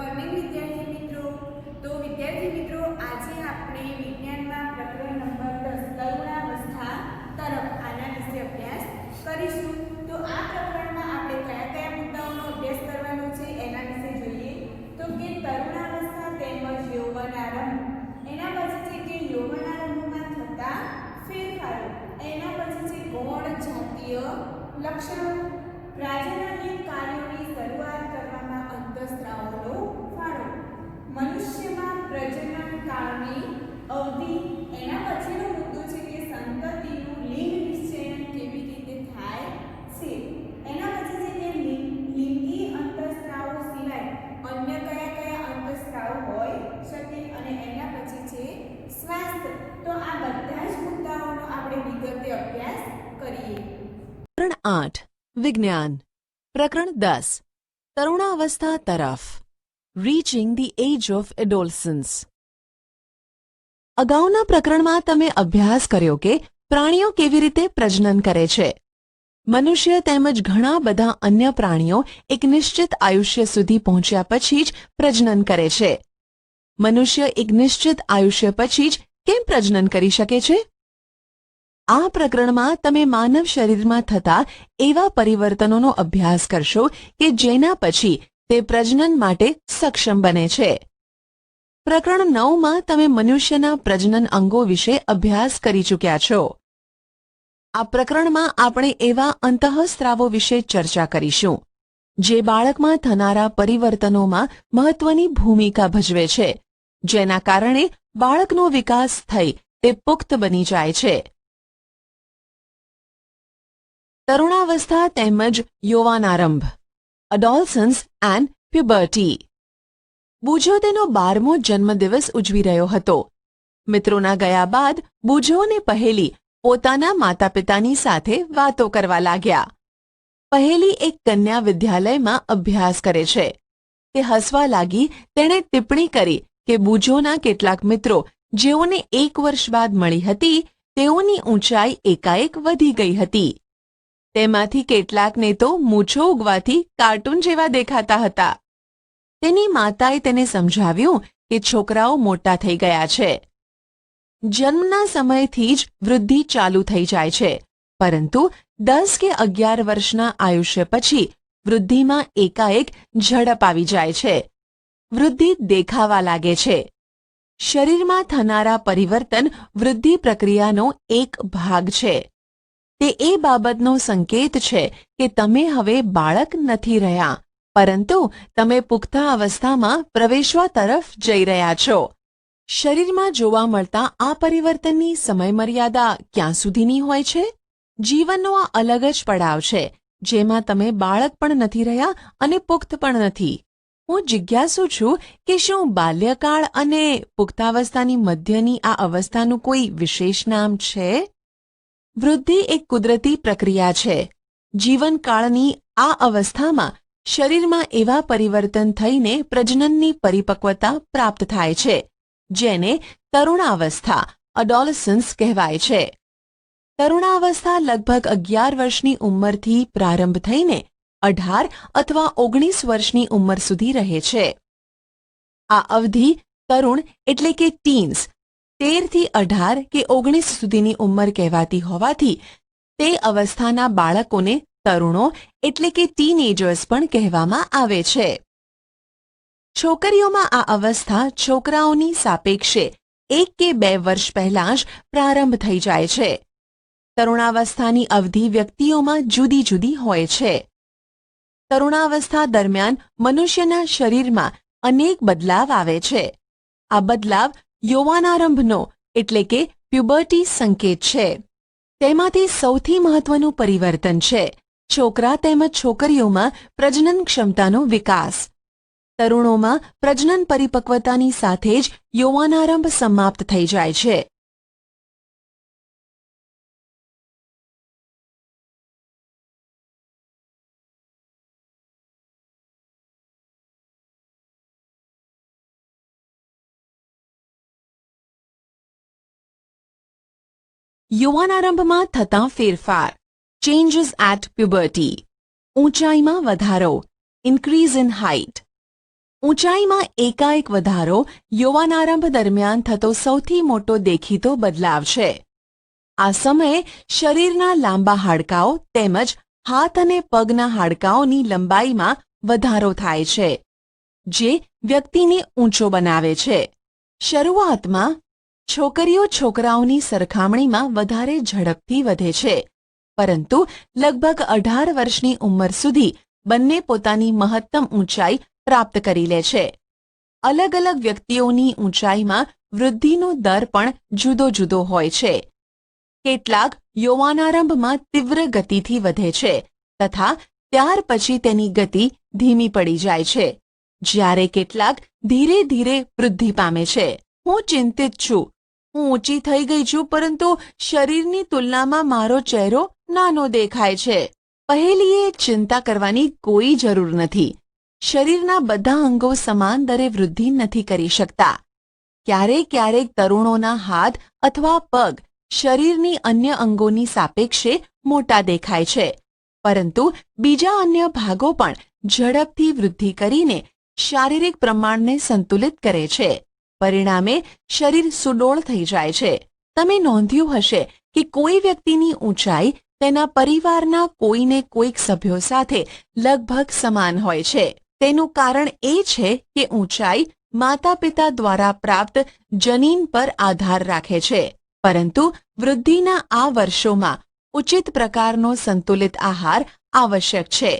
Morning વિદ્યાર્થી મિત્રો. તો વિદ્યાર્થી મિત્રો, આજે આપણે વિજ્ઞાનમાં પ્રકરણ નંબર 10 તરુણાવસ્થા તરફ આના વિશે અભ્યાસ કરીશું. તો આ પ્રકરણમાં આપણે કયા કયા મુદ્દાઓનો અભ્યાસ કરવાનો છે એના વિશે જોઈએ. તો કે તરુણાવસ્થા તેમજ યૌવનારંભ, એના પછી છે કે યૌવનારંભમાં થતા ફેરફારો, એના પછી છે ગૌણ જાતીય લક્ષણો, પ્રાજનનીય કાર્યોની શરૂઆત કરવામાં અંતઃસ્ત્રાવોનો ફાળો, મનુષ્યમાં પ્રજનન કાળની અવધિ, એના પછીનો મુદ્દો છે કે સંતતિનું લિંગ નિશ્ચયન કેવી રીતે થાય છે, એના પછી છે કે લિંગી અંતઃસ્ત્રાવો સિવાય અન્ય કયા કયા અંતઃસ્ત્રાવો હોઈ શકે, અને એના પછી છે સ્વાસ્થ્ય. તો આ બધા જ મુદ્દાઓનો આપણે વિગતે અભ્યાસ કરીએ. પ્રકરણ 8 વિજ્ઞાન. પ્રકરણ 10 તરુણાવસ્થા તરફ. Reaching the age of adolescence. અગાઉના પ્રકરણમાં તમે અભ્યાસ કર્યો કે પ્રાણીઓ કેવી રીતે પ્રજનન કરે છે. મનુષ્ય તેમજ ઘણા બધા અન્ય પ્રાણીઓ એક નિશ્ચિત આયુષ્ય સુધી પહોંચ્યા પછી જ પ્રજનન કરે છે. મનુષ્ય એક નિશ્ચિત આયુષ્ય પછી જ કેમ પ્રજનન કરી શકે છે? આ પ્રકરણમાં તમે માનવ શરીરમાં થતા એવા પરિવર્તનોનો અભ્યાસ કરશો કે જેના પછી તે પ્રજનન માટે સક્ષમ બને છે. પ્રકરણ 9માં તમે મનુષ્યના પ્રજનન અંગો વિશે અભ્યાસ કરી ચૂક્યા છો. આ પ્રકરણમાં આપણે એવા અંતઃસ્ત્રાવો વિશે ચર્ચા કરીશું જે બાળકમાં થનારા પરિવર્તનોમાં મહત્વની ભૂમિકા ભજવે છે, જેના કારણે બાળકનો વિકાસ થઈ તે પુખ્ત બની જાય છે. તરુણાવસ્થા તેમજ યૌવનારંભ, અડોલસન્સ એન્ડ પ્યુબર્ટી. બુજો તેનો 12મો જન્મદિવસ ઉજવી રહ્યો હતો. મિત્રોના ગયા બાદ બુજો અને પહેલી પોતાના માતા પિતાની સાથે વાતો કરવા લાગ્યા. પહેલી એક કન્યા વિદ્યાલયમાં અભ્યાસ કરે છે. તે હસવા લાગી. તેણે ટિપ્પણી કરી કે બુજોના કેટલાક મિત્રો જેઓને 1 વર્ષ બાદ મળી હતી તેઓની ઊંચાઈ એકાએક વધી ગઈ હતી. તેમાંથી કેટલાકને તો મૂછો ઉગવાથી કાર્ટૂન જેવા દેખાતા હતા. તેની માતાએ તેને સમજાવ્યું કે છોકરાઓ મોટા થઈ ગયા છે. જન્મના સમયથી જ વૃદ્ધિ ચાલુ થઈ જાય છે, પરંતુ 10 કે 11 વર્ષના આયુષ્ય પછી વૃદ્ધિમાં એકાએક ઝડપ આવી જાય છે. વૃદ્ધિ દેખાવા લાગે છે. શરીરમાં થનારા પરિવર્તન વૃદ્ધિ પ્રક્રિયાનો એક ભાગ છે. તે એ બાબતનો સંકેત છે કે તમે હવે બાળક નથી રહ્યા, પરંતુ તમે પુખ્તાવસ્થામાં પ્રવેશવા તરફ જઈ રહ્યા છો. શરીરમાં જોવા મળતા આ પરિવર્તનની સમયમર્યાદા ક્યાં સુધીની હોય છે? જીવનનો આ અલગ જ પડાવ છે જેમાં તમે બાળક પણ નથી રહ્યા અને પુખ્ત પણ નથી. હું જિજ્ઞાસુ છું કે શું બાલ્યકાળ અને પુખ્તાવસ્થાની મધ્યની આ અવસ્થાનું કોઈ વિશેષ નામ છે? વૃદ્ધિ એક કુદરતી પ્રક્રિયા છે. જીવનકાળની આ અવસ્થામાં શરીરમાં એવા પરિવર્તન થઈને પ્રજનનની પરિપક્વતા પ્રાપ્ત થાય છે જેને તરુણાવસ્થા અડોલસન્સ કહેવાય છે. તરુણાવસ્થા લગભગ 11 વર્ષની ઉંમરથી પ્રારંભ થઈને 18 અથવા 19 વર્ષની ઉંમર સુધી રહે છે. આ અવધિ તરુણ એટલે કે ટીન્સ 13 થી 18 કે 19 સુધીની ઉંમર કહેવાતી હોવાથી તે અવસ્થાના બાળકોને તરુણો એટલે કે ટીનએજર્સ પણ કહેવામાં આવે છે. છોકરીઓમાં આ અવસ્થા છોકરાઓની સાપેક્ષે 1 કે 2 વર્ષ પહેલાં જ પ્રારંભ થઈ જાય છે. તરુણાવસ્થાની અવધિ વ્યક્તિઓમાં જુદી જુદી હોય છે. તરુણાવસ્થા દરમિયાન મનુષ્યના શરીરમાં અનેક બદલાવ આવે છે. આ બદલાવ યૌવનારંભનો એટલે કે પ્યુબર્ટી સંકેત છે. તેમાંથી સૌથી મહત્વનું પરિવર્તન છે છોકરા તેમજ છોકરીઓમાં પ્રજનન ક્ષમતાનો વિકાસ. તરુણોમાં પ્રજનન પરિપક્વતાની સાથે જ યૌવનારંભ સમાપ્ત થઈ જાય છે. યૌવનારંભમાં થતા ફેરફાર. Changes at puberty. ઊંચાઈમાં વધારો, ઇન્ક્રીઝ ઇન હાઇટ. ઊંચાઈમાં એકાએક વધારો યૌવનારંભ દરમિયાન થતો સૌથી મોટો દેખીતો બદલાવ છે. આ સમયે શરીરના લાંબા હાડકાઓ તેમજ હાથ અને પગના હાડકાઓની લંબાઈમાં વધારો થાય છે, જે વ્યક્તિને ઊંચો બનાવે છે. શરૂઆતમાં છોકરીઓ છોકરાઓની સરખામણીમાં વધારે ઝડપથી વધે છે, પરંતુ લગભગ 18 વર્ષની ઉંમર સુધી બંને પોતાની મહત્તમ ઊંચાઈ પ્રાપ્ત કરી લે છે. અલગ અલગ વ્યક્તિઓની ઊંચાઈમાં વૃદ્ધિનો દર પણ જુદો જુદો હોય છે. કેટલાક યૌવનારંભમાં તીવ્ર ગતિથી વધે છે તથા ત્યાર પછી તેની ગતિ ધીમી પડી જાય છે, જ્યારે કેટલાક ધીરે ધીરે વૃદ્ધિ પામે છે. હું ચિંતિત છું. હું ઊંચી થઈ ગઈ છું, પરંતુ શરીરની તુલનામાં મારો ચહેરો નાનો દેખાય છે. પહેલીએ ચિંતા કરવાની કોઈ જરૂર નથી. શરીરના બધા અંગો સમાન દરે વૃદ્ધિ નથી કરી શકતા. ક્યારેક ક્યારેક તરુણોના હાથ અથવા પગ શરીરની અન્ય અંગોની સાપેક્ષે મોટા દેખાય છે, પરંતુ બીજા અન્ય ભાગો પણ ઝડપથી વૃદ્ધિ કરીને શારીરિક પ્રમાણને સંતુલિત કરે છે. પરિણામે શરીર સુડોળ થઈ જાય છે. તમે નોંધ્યું હશે કે કોઈ વ્યક્તિની ઊંચાઈ તેના પરિવારના કોઈને કોઈક સભ્યો સાથે લગભગ સમાન હોય છે. તેનું કારણ એ છે કે ઊંચાઈ માતા પિતા દ્વારા પ્રાપ્ત જનીન પર આધાર રાખે છે, પરંતુ વૃદ્ધિના આ વર્ષોમાં ઉચિત પ્રકારનો સંતુલિત આહાર આવશ્યક છે.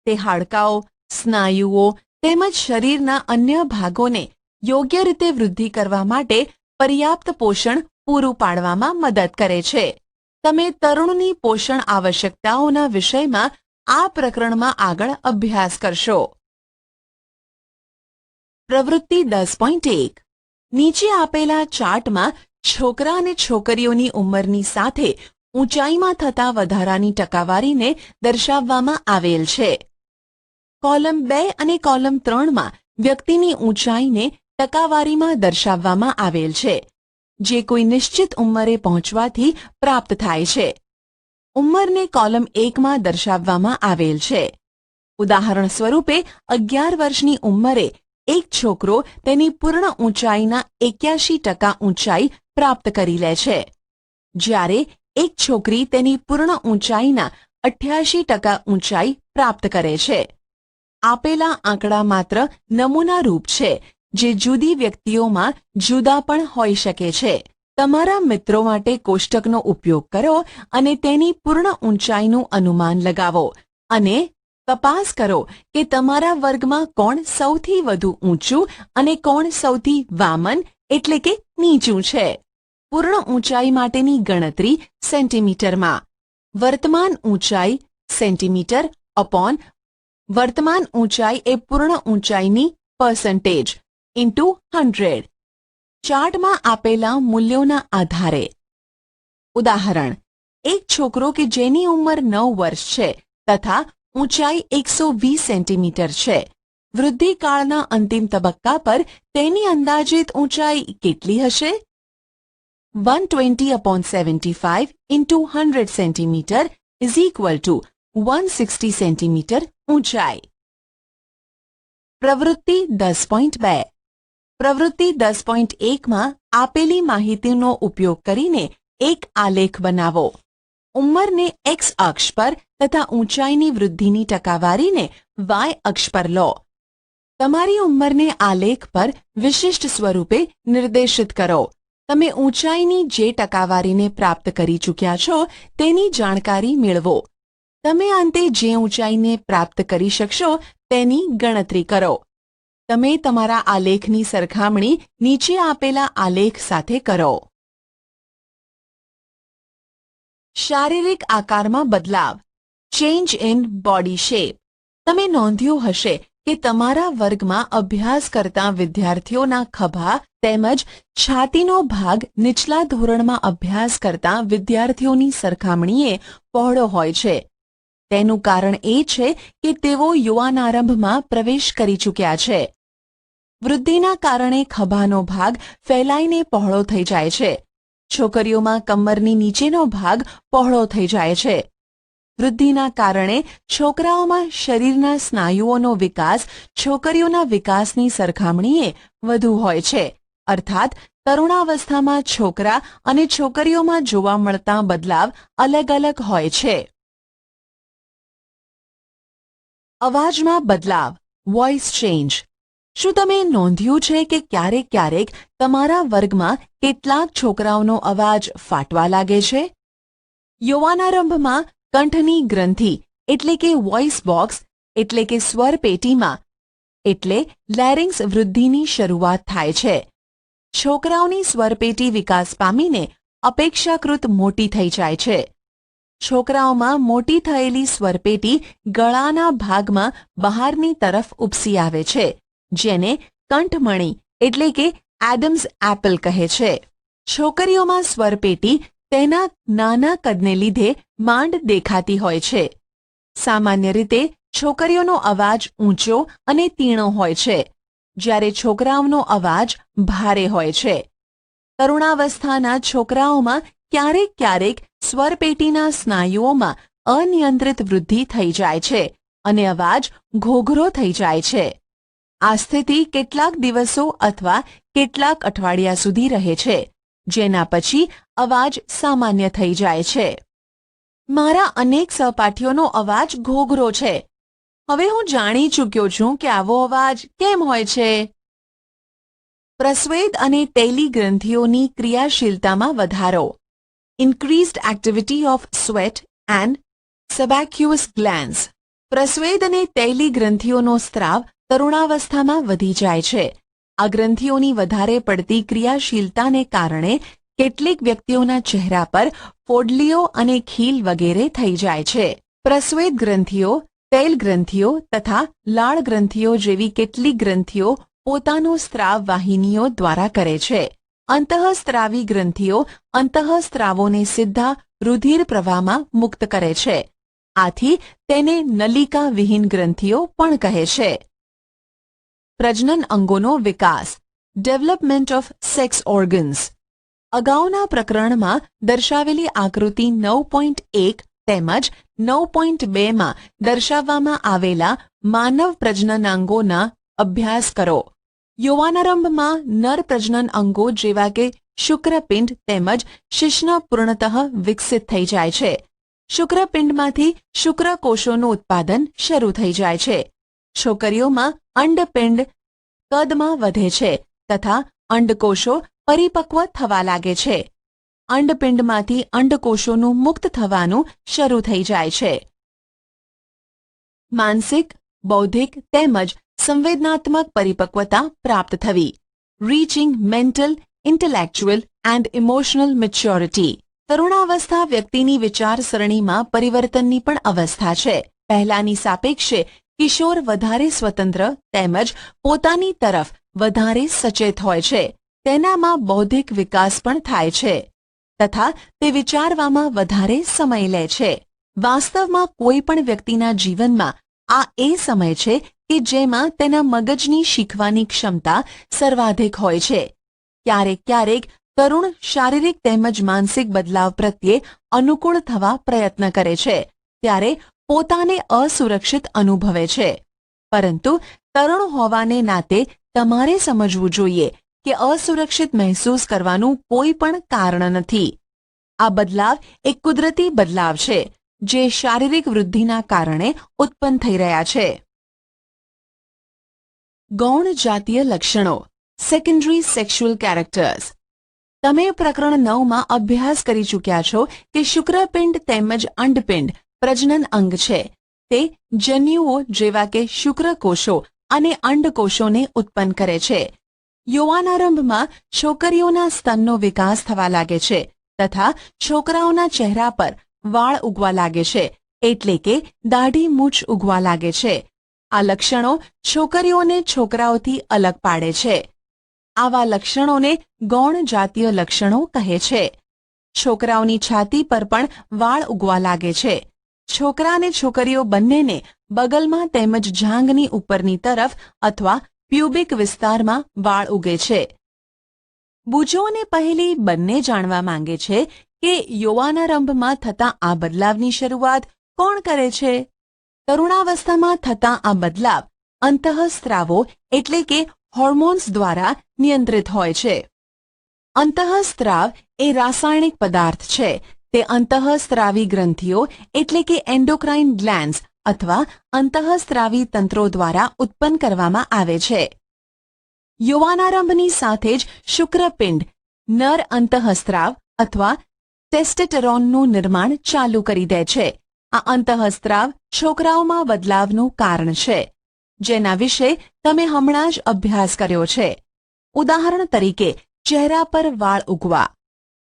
તે હાડકાઓ, સ્નાયુઓ તેમજ શરીરના અન્ય ભાગોને યોગ્ય રીતે વૃદ્ધિ કરવા માટે પર્યાપ્ત પોષણ પૂરું પાડવામાં મદદ કરે છે. તમે તરુણની પોષણ આવશ્યકતાઓના વિષયમાં આ પ્રકરણમાં આગળ અભ્યાસ કરશો. પ્રવૃત્તિ 10.1 નીચે આપેલા ચાર્ટમાં છોકરા અને છોકરીઓની ઉંમરની સાથે ઊંચાઈમાં થતા વધારાની ટકાવારીને દર્શાવવામાં આવેલ છે. કોલમ 2 અને કોલમ 3માં વ્યક્તિની ઊંચાઈને ટકાવારીમાં દર્શાવવામાં આવેલ છે, જે કોઈ નિશ્ચિત ઉંમરે પહોંચવાથી પ્રાપ્ત થાય છે. ઉંમરને કોલમ 1માં દર્શાવવામાં આવેલ છે. ઉદાહરણ સ્વરૂપે 11 વર્ષની ઉંમરે એક છોકરો તેની પૂર્ણ ઊંચાઈના 81% ઊંચાઈ પ્રાપ્ત કરી લે છે, જ્યારે એક છોકરી તેની પૂર્ણ ઊંચાઈના 88% ઊંચાઈ પ્રાપ્ત કરે છે. આપેલા આંકડા માત્ર નમૂના રૂપ છે, જે જુદી વ્યક્તિઓમાં જુદા પણ હોઈ શકે છે. તમારા મિત્રો માટે કોષ્ટકનો ઉપયોગ કરો અને તેની પૂર્ણ ઊંચાઈનું અનુમાન લગાવો અને તપાસ કરો કે તમારા વર્ગમાં કોણ સૌથી વધુ ઊંચું અને કોણ સૌથી વામન એટલે કે નીચું છે. પૂર્ણ ઊંચાઈ માટેની ગણતરી સેન્ટીમીટરમાં. વર્તમાન ઊંચાઈ સેન્ટીમીટર અપોન વર્તમાન ઊંચાઈ એ પૂર્ણ ઊંચાઈની પર્સન્ટેજ ઇન્ટુ 100. ચાર્ટમાં આપેલા મૂલ્યોના આધારે. ઉદાહરણ: એક છોકરો કે જેની ઉંમર 9 વર્ષ છે તથા ઊંચાઈ 120 સેન્ટીમીટર છે, વૃદ્ધિકાળના અંતિમ તબક્કા પર તેની અંદાજિત ઊંચાઈ કેટલી હશે? 120/75 into 100 centimetre is equal to 160 centimetre ઊંચાઈ. પ્રવૃત્તિ 10.2 પ્રવૃત્તિ 10.1માં આપેલી માહિતીનો ઉપયોગ કરીને એક આલેખ બનાવો. ઉંમરને એક્સ અક્ષ પર તથા ઊંચાઈની વૃદ્ધિની ટકાવારીને વાય અક્ષ પર લો. તમારી ઉંમરને આલેખ પર વિશિષ્ટ સ્વરૂપે નિર્દેશિત કરો. તમે ઊંચાઈની જે ટકાવારીને પ્રાપ્ત કરી ચૂક્યા છો તેની જાણકારી મેળવો. તમે અંતે જે ઊંચાઈને પ્રાપ્ત કરી શકશો તેની ગણતરી કરો. તમે તમારા આલેખની સરખામણી નીચે આપેલા આલેખ સાથે કરો. શારીરિક આકારમાં બદલાવ. Change in body shape. તમે નોંધ્યું હશે કે તમારા વર્ગમાં અભ્યાસ કરતા વિદ્યાર્થીઓના ખભા તેમજ છાતીનો ભાગ નીચલા ધોરણમાં અભ્યાસ કરતા વિદ્યાર્થીઓની સરખામણીએ પહોળો હોય છે. તેનું કારણ એ છે કે તેઓ યુવાનારંભમાં પ્રવેશ કરી ચૂક્યા છે. વૃદ્ધિના કારણે ખભાનો ભાગ ફેલાઈને પહોળો થઈ જાય છે. છોકરીઓમાં કમરની નીચેનો ભાગ પહોળો થઈ જાય છે. વૃદ્ધિના કારણે છોકરાઓમાં શરીરના સ્નાયુઓનો વિકાસ છોકરીઓના વિકાસની સરખામણીએ વધુ હોય છે. અર્થાત તરુણાવસ્થામાં છોકરા અને છોકરીઓમાં જોવા મળતા બદલાવ અલગ અલગ હોય છે. અવાજમાં બદલાવ, વોઇસ ચેન્જ. શું તમે નોંધ્યું છે કે ક્યારેક ક્યારેક તમારા વર્ગમાં કેટલાક છોકરાઓનો અવાજ ફાટવા લાગે છે? યૌવનારંભમાં કંઠની ગ્રંથિ એટલે કે વોઇસ બોક્સ એટલે કે સ્વર પેટીમાં એટલે લેરિંગ્સ વૃદ્ધિની શરૂઆત થાય છે. છોકરાઓની સ્વરપેટી વિકાસ પામીને અપેક્ષાકૃત મોટી થઈ જાય છે. છોકરાઓમાં મોટી થયેલી સ્વરપેટી ગળાના ભાગમાં બહારની તરફ ઉપસી આવે છે, જેને કંઠમણી એટલે કે એડમ્સ એપલ કહે છે. છોકરીઓમાં સ્વરપેટી તેના નાના કદને લીધે માંડ દેખાતી હોય છે. સામાન્ય રીતે છોકરીઓનો અવાજ ઊંચો અને તીણો હોય છે, જ્યારે છોકરાઓનો અવાજ ભારે હોય છે. તરુણાવસ્થાના છોકરાઓમાં ક્યારેક ક્યારેક સ્વરપેટીના સ્નાયુઓમાં અનિયંત્રિત વૃદ્ધિ થઈ જાય છે અને અવાજ ઘોઘરો થઈ જાય છે. આ સ્થિતિ કેટલાક દિવસો અથવા કેટલાક અઠવાડિયા સુધી રહે છે, જેના પછી અવાજ સામાન્ય થઈ જાય છે. મારા અનેક સહપાઠીઓનો અવાજ ઘોઘરો છે. હવે હું જાણી ચૂક્યો છું કે આવો અવાજ કેમ હોય છે. પ્રસ્વેદ અને તૈલી ગ્રંથિઓની ક્રિયાશીલતામાં વધારો, increased activity of sweat and sebaceous glands. પ્રસ્વેદ અને તૈલી ગ્રંથિઓનો સ્ત્રાવ તરુણાવસ્થામાં વધી જાય છે. આ ગ્રંથિઓની વધારે પડતી ક્રિયાશીલતાને કારણે કેટલીક વ્યક્તિઓના ચહેરા પર ફોડલીઓ અને ખીલ વગેરે થઈ જાય છે. પ્રસ્વેદ ગ્રંથિઓ, તૈલ ગ્રંથિઓ તથા લાળ ગ્રંથિઓ જેવી કેટલીક ગ્રંથિઓ પોતાનો સ્ત્રાવ વાહિનીઓ દ્વારા કરે છે. અંતઃસ્ત્રાવી ગ્રંથિઓ અંતઃસ્ત્રાવોને સીધા રુધિર પ્રવાહમાં મુક્ત કરે છે. આથી તેને નલિકા વિહીન ગ્રંથિઓ પણ કહે છે. પ્રજનન અંગોનો વિકાસ, ડેવલપમેન્ટ ઓફ સેક્સ ઓર્ગન્સ. અગાઉના પ્રકરણમાં દર્શાવેલી આકૃતિ 9.1 તેમજ 9.2 માં દર્શાવવામાં આવેલા માનવ પ્રજનનાંગોના અભ્યાસ કરો. યૌવનારંભમાં નર પ્રજનન અંગો જેવા કે શુક્રપિંડ તેમજ શિશ્ન પૂર્ણતઃ વિકસિત થઈ જાય છે. શુક્રપિંડમાંથી શુક્રકોષોનું ઉત્પાદન શરૂ થઈ જાય છે. છોકરીઓમાં અંડપિંડ કદમાં વધે છે તથા અંડકોષો પરિપક્વ થવા લાગે છે. અંડપિંડમાંથી અંડકોષોનું મુક્ત થવાનું શરૂ થઈ જાય છે. માનસિક, બૌદ્ધિક તેમજ સંવેદનાત્મક પરિપક્વતા પ્રાપ્ત થવી, reaching mental, intellectual and emotional maturity. તરુણાવસ્થા વ્યક્તિની વિચારસરણીમાં પરિવર્તનની પણ અવસ્થા છે. પહેલાની સાપેક્ષે કિશોર વધારે સ્વતંત્ર તેમજ પોતાની તરફ વધારે સચેત હોય છે. તેનામાં બૌદ્ધિક વિકાસ પણ થાય છે તથા તે વિચારવામાં વધારે સમય લે છે. વાસ્તવમાં કોઈ પણ વ્યક્તિના જીવનમાં આ એ સમય છે કે જેમાં તેના મગજની શીખવાની ક્ષમતા સર્વાધિક હોય છે. ક્યારેક ક્યારેક તરુણ શારીરિક તેમજ માનસિક બદલાવ પ્રત્યે અનુકૂળ થવા પ્રયત્ન કરે છે, ત્યારે પોતાને અસુરક્ષિત અનુભવે છે. પરંતુ તરુણ હોવાને નાતે તમારે સમજવું જોઈએ કે અસુરક્ષિત મહેસૂસ કરવાનું કોઈ પણ કારણ નથી. આ બદલાવ એક કુદરતી બદલાવ છે જે શારીરિક વૃદ્ધિના કારણે ઉત્પન્ન થઈ રહ્યા છે. ગૌણ જાતીય લક્ષણો, સેકન્ડરી સેક્સ્યુઅલ કેરેક્ટર્સ. તમે પ્રકરણ 9માં અભ્યાસ કરી ચૂક્યા છો કે શુક્રપિંડ તેમજ અંડપિંડ પ્રજનન અંગ છે. તે જન્યુઓ જેવા કે શુક્રકોષો અને અંડકોષોને ઉત્પન્ન કરે છે. યૌવનારંભમાં છોકરીઓના સ્તનનો વિકાસ થવા લાગે છે તથા છોકરાઓના ચહેરા પર વાળ ઉગવા લાગે છે, એટલે કે દાઢી મૂછ ઉગવા લાગે છે. આ લક્ષણો છોકરીઓને છોકરાઓથી અલગ પાડે છે. આવા લક્ષણોને ગૌણ જાતીય લક્ષણો કહે છે. છોકરાઓની છાતી પર પણ વાળ ઉગવા લાગે છે. છોકરા અને છોકરીઓ બંનેને બગલમાં તેમજ જાંઘની ઉપરની તરફ અથવા પ્યુબિક વિસ્તારમાં વાળ ઉગે છે. બુજો અને પહેલી બંને જાણવા માંગે છે કે યૌવનારંભમાં થતા આ બદલાવની શરૂઆત કોણ કરે છે? તરુણાવસ્થામાં થતા આ બદલાવ અંતઃસ્ત્રાવો એટલે કે હોર્મોન્સ દ્વારા નિયંત્રિત હોય છે. અંતઃસ્ત્રાવ એ રાસાયણિક પદાર્થ છે. તે અંતઃસ્ત્રાવી ગ્રંથિઓ એટલે કે એન્ડોક્રાઇન ગ્લેન્ડ્સ અથવા અંતઃસ્ત્રાવી તંત્રો દ્વારા ઉત્પન્ન કરવામાં આવે છે. યૌવનારંભની સાથે જ શુક્રપિંડ નર અંતઃસ્ત્રાવ અથવા ટેસ્ટેસ્ટરોનનું નિર્માણ ચાલુ કરી દે છે. આ અંતઃસ્ત્રાવ છોકરાઓમાં બદલાવનું કારણ છે, જેના વિશે તમે હમણાં જ અભ્યાસ કર્યો છે. ઉદાહરણ તરીકે ચહેરા પર વાળ ઉગવા.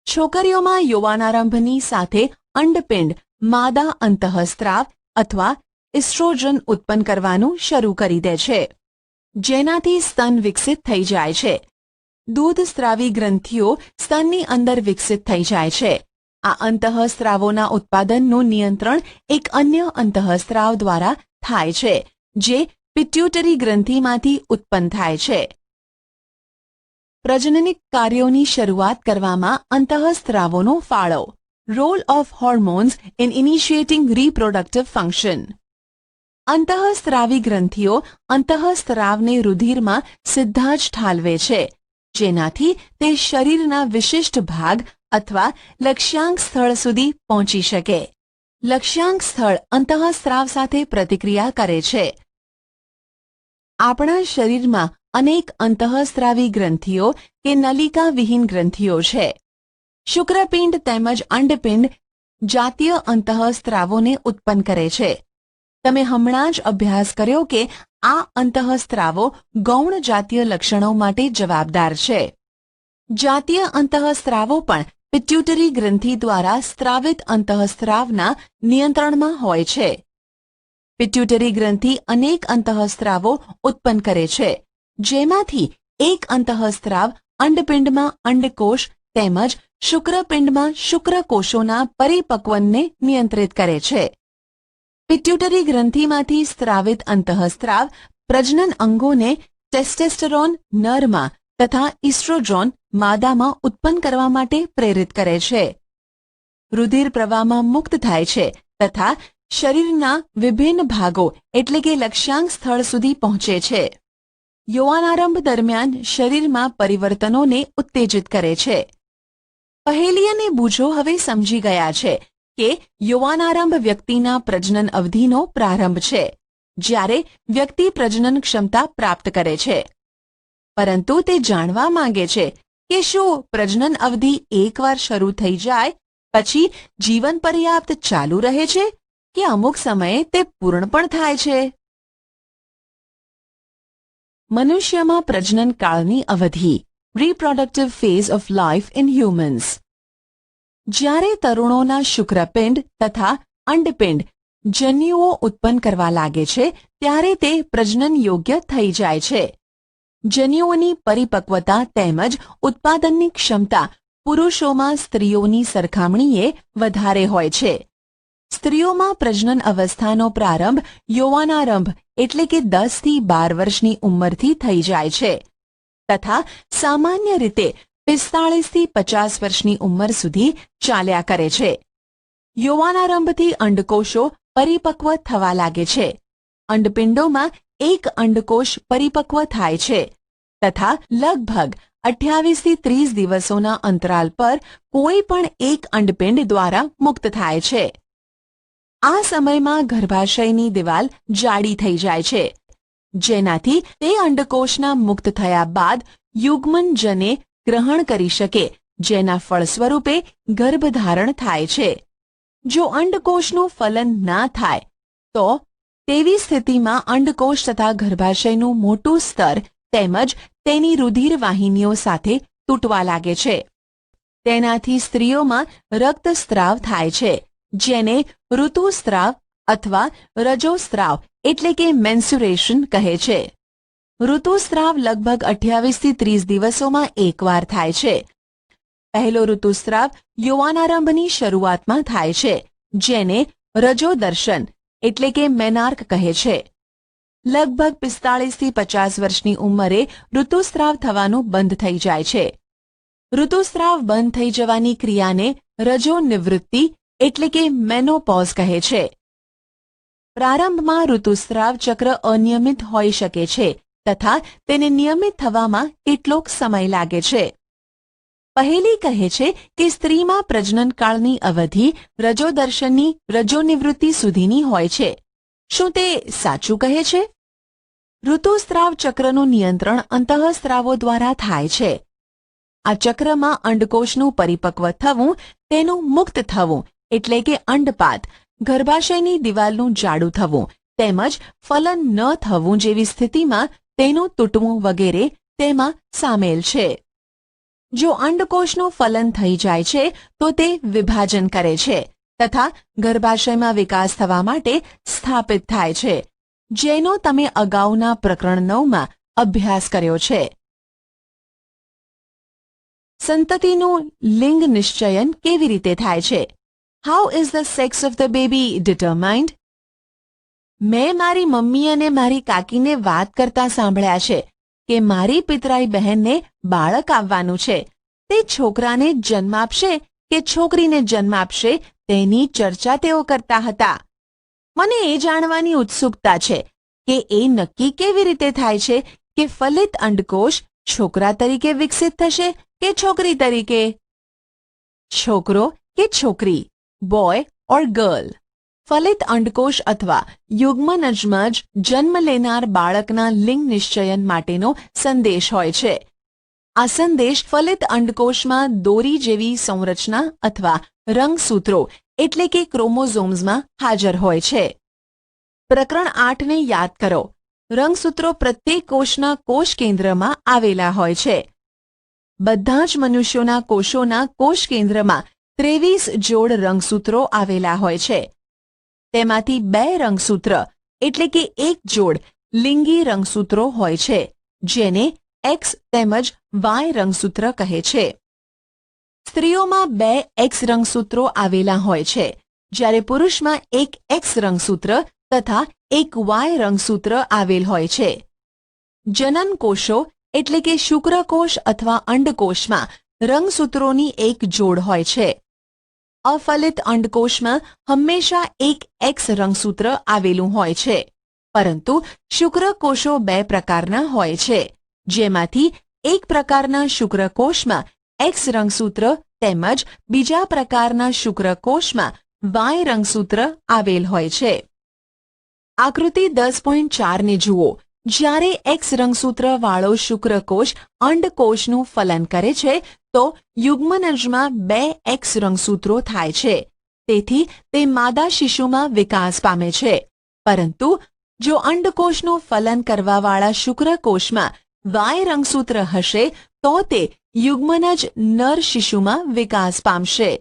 છોકરીઓમાં યૌવનારંભની સાથે અંડપિંડ માદા અંતઃસ્ત્રાવ અથવા ઇસ્ટ્રોજન ઉત્પન્ન કરવાનું શરૂ કરી દે છે, જેનાથી સ્તન વિકસિત થઈ જાય છે. દૂધસ્ત્રાવી ગ્રંથિઓ સ્તનની અંદર વિકસિત થઈ જાય છે. આ અંતઃસ્ત્રાવોના ઉત્પાદનનું નિયંત્રણ એક અન્ય અંતઃસ્ત્રાવ દ્વારા થાય છે, જે પિટ્યુટરી ગ્રંથિમાંથી ઉત્પન્ન થાય છે. પ્રજનનિક કાર્યોની શરૂઆત કરવામાં અંતઃસ્ત્રાવોનો ફાળો. Role of hormones in initiating reproductive function. અંતઃસ્ત્રાવી ગ્રંથિઓ અંતઃસ્ત્રાવને રુધિરમાં સીધા જ ઠાલવે છે, જેનાથી તે શરીરના વિશિષ્ટ ભાગ અથવા લક્ષ્યાંક સ્થળ સુધી પહોંચી શકે. લક્ષ્યાંક સ્થળ અંતઃસ્ત્રાવ સાથે પ્રતિક્રિયા કરે છે. આપણા શરીરમાં અનેક અંતઃસ્ત્રાવી ગ્રંથિઓ કે નલિકાવિહીન ગ્રંથિઓ છે. શુક્રપિંડ તેમજ અંડપિંડ જાતીય અંતઃસ્ત્રાવોને ઉત્પન્ન કરે છે. તમે હમણાં જ અભ્યાસ કર્યો કે આ અંતઃસ્ત્રાવો ગૌણ જાતીય લક્ષણો માટે જવાબદાર છે. જાતીય અંતઃસ્ત્રાવો પણ પિટ્યુટરી ગ્રંથિ દ્વારા સ્ત્રાવિત અંતઃસ્ત્રાવના નિયંત્રણમાં હોય છે. પિટ્યુટરી ગ્રંથિ અનેક અંતઃસ્ત્રાવો ઉત્પન્ન કરે છે, જેમાંથી એક અંતઃસ્ત્રાવ અંડપિંડમાં અંડકોષ તેમજ શુક્રપિંડમાં શુક્રકોષોના પરિપક્વનને નિયંત્રિત કરે છે. પિટ્યુટરી ગ્રંથિમાંથી સ્ત્રાવિત અંતઃસ્ત્રાવ પ્રજનન અંગોને ટેસ્ટેસ્ટરોન નરમાં તથા ઇસ્ટ્રોજન માદામાં ઉત્પન્ન કરવા માટે પ્રેરિત કરે છે. રુધિર પ્રવાહમાં મુક્ત થાય છે તથા શરીરના વિભિન્ન ભાગો એટલે કે લક્ષ્યાંક સ્થળ સુધી પહોંચે છે. યૌવનારંભ દરમિયાન શરીરમાં પરિવર્તનોને ઉત્તેજિત કરે છે. પહેલી અને બૂજો હવે સમજી ગયા છે કે યૌવનારંભ વ્યક્તિના પ્રજનન અવધિનો પ્રારંભ છે, જ્યારે વ્યક્તિ પ્રજનન ક્ષમતા પ્રાપ્ત કરે છે. પરંતુ તે જાણવા માંગે છે કે શું પ્રજનન અવધિ એકવાર શરૂ થઈ જાય પછી જીવન પર્યાપ્ત ચાલુ રહે છે કે અમુક સમયે તે પૂર્ણ પણ થાય છે. મનુષ્યમાં પ્રજનન કાળની અવધિ. Reproductive phase of life in humans. જ્યારે તરુણોના શુક્રપિંડ તથા અંડપિંડ જન્યુઓ ઉત્પન્ન કરવા લાગે છે, ત્યારે તે પ્રજનન યોગ્ય થઈ જાય છે. જન્યુઓની પરિપક્વતા તેમજ ઉત્પાદનની ક્ષમતા પુરુષોમાં સ્ત્રીઓની સરખામણીએ વધારે હોય છે. સ્ત્રીઓમાં પ્રજનન અવસ્થાનો પ્રારંભ યૌવનારંભ એટલે કે 10 થી 12 વર્ષની ઉંમરથી થઈ જાય છે તથા સામાન્ય રીતે 45 થી 50 વર્ષની ઉંમર સુધી ચાલ્યા કરે છે. યૌવનારંભથી અંડકોષો પરિપક્વ થવા લાગે છે. અંડપિંડોમાં એક અંડકોષ પરિપક્વ થાય છે તથા લગભગ 28 થી 30 દિવસોના અંતરાલ પર કોઈ પણ એક અંડપિંડ દ્વારા મુક્ત થાય છે. આ સમયમાં ગર્ભાશયની દિવાલ જાડી થઈ જાય છે, જેનાથી તે અંડકોષના મુક્ત થયા બાદ યુગ્મનજને ગ્રહણ કરી શકે, જેના ફળ સ્વરૂપે ગર્ભધારણ થાય છે. જો અંડકોષનું ફલન ના થાય તો તેવી સ્થિતિમાં અંડકોષ તથા ગર્ભાશયનું મોટું સ્તર તેમજ તેની રુધિર વાહિનીઓ સાથે તૂટવા લાગે છે. તેનાથી સ્ત્રીઓમાં રક્તસ્રાવ થાય છે, જેને ઋતુસ્રાવ અથવા રજોસ્રાવ એટલે કે મેન્સ્યુરેશન કહે છે. ઋતુસ્રાવ લગભગ 28 થી 30 દિવસોમાં એકવાર થાય છે. પહેલો ઋતુસ્રાવ યૌવનારંભની શરૂઆતમાં થાય છે, જેને રજોદર્શન એટલે કે મેનાર્ક કહે છે. લગભગ 45 થી 50 વર્ષની ઉંમરે ઋતુસ્રાવ થવાનું બંધ થઈ જાય છે. ઋતુસ્રાવ બંધ થઈ જવાની ક્રિયાને રજો નિવૃત્તિ એટલે કે મેનોપોઝ કહે છે. પ્રારંભમાં ઋતુસ્રાવ ચક્ર અનિયમિત હોઈ શકે છે તથા તેને નિયમિત થવામાં કેટલોક સમય લાગે છે. પહેલી કહે છે કે સ્ત્રીમાં પ્રજનનકાળની અવધિ રજોદર્શનની રજોનિવૃત્તિ સુધીની હોય છે. શું તે સાચું કહે છે? ઋતુસ્રાવ ચક્રનું નિયંત્રણ અંતઃસ્રાવો દ્વારા થાય છે. આ ચક્રમાં અંડકોષનું પરિપક્વ થવું, તેનું મુક્ત થવું એટલે કે અંડપાત, ગર્ભાશયની દિવાલનું જાડું થવું તેમજ ફલન ન થવું જેવી સ્થિતિમાં તેનું તૂટવું વગેરે તેમાં સામેલ છે. જો અંડકોષનું ફલન થઈ જાય છે તો તે વિભાજન કરે છે તથા ગર્ભાશયમાં વિકાસ થવા માટે સ્થાપિત થાય છે, જેનો તમે અગાઉના પ્રકરણ 9માં અભ્યાસ કર્યો છે. સંતતિનું લિંગ નિશ્ચયન કેવી રીતે થાય છે? How is the sex of the baby determined? મેં મારી મમ્મી અને મારી કાકીને વાત કરતા સાંભળ્યા છે કે મારી પિતરાઈ બહેનને બાળક આવવાનું છે. તે છોકરાને જન્મ આપશે કે છોકરીને જન્મ આપશે તેની ચર્ચા તેઓ કરતા હતા. મને એ જાણવાની ઉત્સુકતા છે કે એ નક્કી કેવી રીતે થાય છે કે ફલિત અંડકોષ છોકરા તરીકે વિકસિત થશે કે છોકરી તરીકે? છોકરો કે છોકરી, બોય ઓર ગર્લ? ફલિત અંડકોષ અથવા યુગ્મનજમાં જ જન્મ લેનાર બાળકના લિંગ નિશ્ચયન માટેનો સંદેશ હોય છે. આ સંદેશ ફલિત અંડકોષમાં દોરી જેવી સંરચના અથવા રંગસૂત્રો એટલે કે ક્રોમોઝોમ્સમાં હાજર હોય છે. પ્રકરણ 8ને યાદ કરો. રંગસૂત્રો પ્રત્યેક કોષના કોષ કેન્દ્રમાં આવેલા હોય છે. બધા જ મનુષ્યોના કોષોના કોષ કેન્દ્રમાં 23 જોડ રંગસૂત્રો આવેલા હોય છે. તેમાંથી 2 રંગસૂત્ર એટલે કે એક જોડ લિંગી રંગસૂત્રો હોય છે, જેને એક્સ તેમજ વાય રંગસૂત્ર કહે છે. સ્ત્રીઓમાં 2 એક્સ રંગસૂત્રો આવેલા હોય છે, જ્યારે પુરુષમાં એક એક્સ રંગસૂત્ર તથા એક વાય રંગસૂત્ર આવેલ હોય છે. જનન કોષો એટલે કે શુક્રકોષ અથવા અંડકોષમાં રંગસૂત્રોની એક જોડ હોય છે. અફલિત અંડકોષમાં હંમેશા એક એક્સ રંગસૂત્ર આવેલું હોય છે, પરંતુ શુક્રકોષો 2 પ્રકારના હોય છે, જેમાંથી એક પ્રકારના શુક્રકોષમાં એક્સ રંગસૂત્ર તેમજ બીજા પ્રકારના શુક્રકોષમાં વાય રંગસૂત્ર આવેલ હોય છે. આકૃતિ 10.4ને જુઓ. જ્યારે એક્સ રંગસૂત્રવાળો શુક્રકોષ અંડકોષનું ફલન કરે છે તો યુગ્મનજમાં 2 એક્સ રંગસૂત્રો થાય છે. તેથી તે માદા શિશુમાં વિકાસ પામે છે. પરંતુ જો અંડકોષનું ફલન કરવાવાળા શુક્રકોષમાં વાય રંગસૂત્ર હશે તો તે યુગ્મનજ નર શિશુમાં વિકાસ પામશે.